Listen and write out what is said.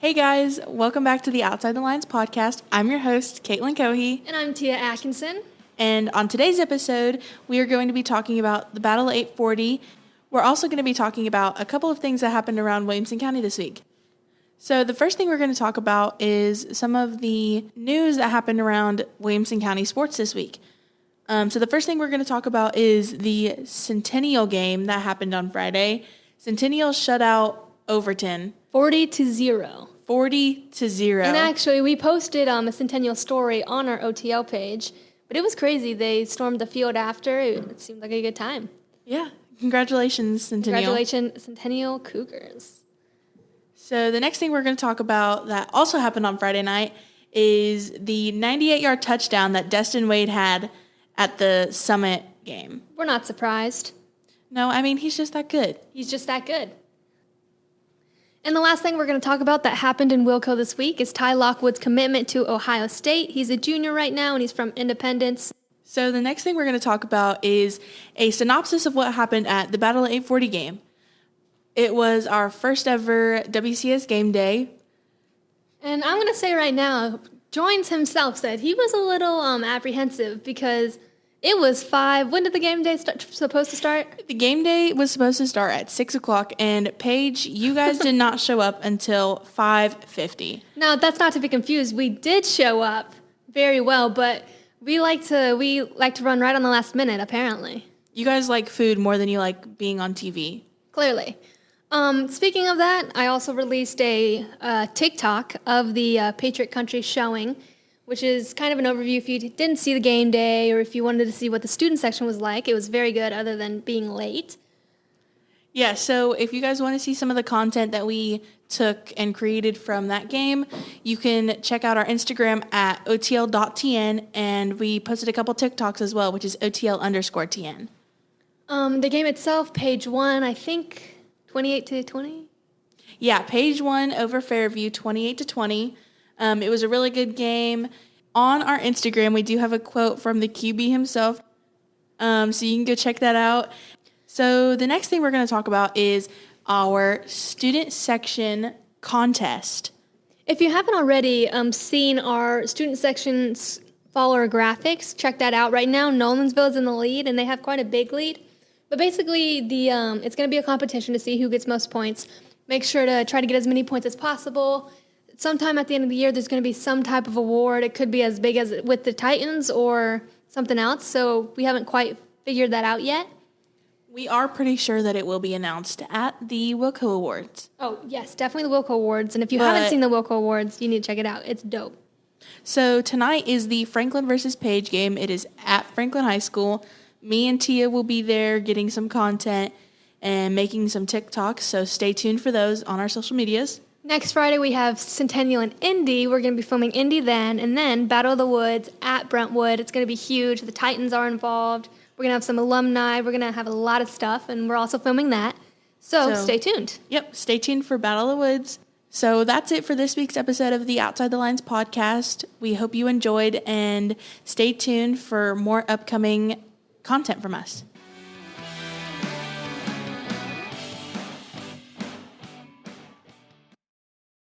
Hey guys, welcome back to the Outside the Lines podcast. I'm your host, Caitlin Cohey. And I'm Tia Atkinson. And on today's episode, we are going to be talking about the Battle of 840. We're also going to be talking about a couple of things that happened around Williamson County this week. So the first thing we're going to talk about is some of the news that happened around Williamson County sports this week. So the first thing we're going to talk about is the Centennial game that happened on Friday. Centennial shut out Overton. 40-0. 40-0. And actually, we posted a Centennial story on our OTL page, but it was crazy. They stormed the field after. It seemed like a good time. Yeah. Congratulations, Centennial. Congratulations, Centennial Cougars. So the next thing we're going to talk about that also happened on Friday night is the 98-yard touchdown that Destin Wade had at the Summit game. We're not surprised. No, I mean, he's just that good. He's just that good. And the last thing we're going to talk about that happened in Wilco this week is Ty Lockwood's commitment to Ohio State. He's a junior right now, and he's from Independence. So the next thing we're going to talk about is a synopsis of what happened at the Battle of 840 game. It was our first ever WCS game day. And I'm going to say right now, Joins himself said he was a little apprehensive because it was 5. When did the game day supposed to start? The game day was supposed to start at 6 o'clock, and Paige, you guys did not show up until 5:50. Now, that's not to be confused. We did show up very well, but we like to run right on the last minute, apparently. You guys like food more than you like being on TV. Clearly. Speaking of that, I also released a TikTok of the Patriot Country showing, which is kind of an overview if you didn't see the game day or if you wanted to see what the student section was like. It was very good other than being late. Yeah, so if you guys want to see some of the content that we took and created from that game, you can check out our Instagram at otl.tn, and we posted a couple TikToks as well, which is otl_tn. The game itself, page 1, I think 28-20. Yeah, page 1 over Fairview, 28-20. It was a really good game. On our Instagram, we do have a quote from the QB himself, so you can go check that out. So the next thing we're going to talk about is our student section contest. If you haven't already seen our student section's follower graphics, check that out. Right now, Nolensville is in the lead, and they have quite a big lead. But basically, it's going to be a competition to see who gets most points. Make sure to try to get as many points as possible. Sometime at the end of the year, there's going to be some type of award. It could be as big as with the Titans or something else. So we haven't quite figured that out yet. We are pretty sure that it will be announced at the Wilco Awards. Oh, yes, definitely the Wilco Awards. And if you haven't seen the Wilco Awards, you need to check it out. It's dope. So tonight is the Franklin versus Page game. It is at Franklin High School. Me and Tia will be there getting some content and making some TikToks. So stay tuned for those on our social medias. Next Friday, we have Centennial and Indy. We're going to be filming Indy then, and then Battle of the Woods at Brentwood. It's going to be huge. The Titans are involved. We're going to have some alumni. We're going to have a lot of stuff, and we're also filming that. So stay tuned. Yep, stay tuned for Battle of the Woods. So that's it for this week's episode of the Outside the Lines podcast. We hope you enjoyed, and stay tuned for more upcoming content from us.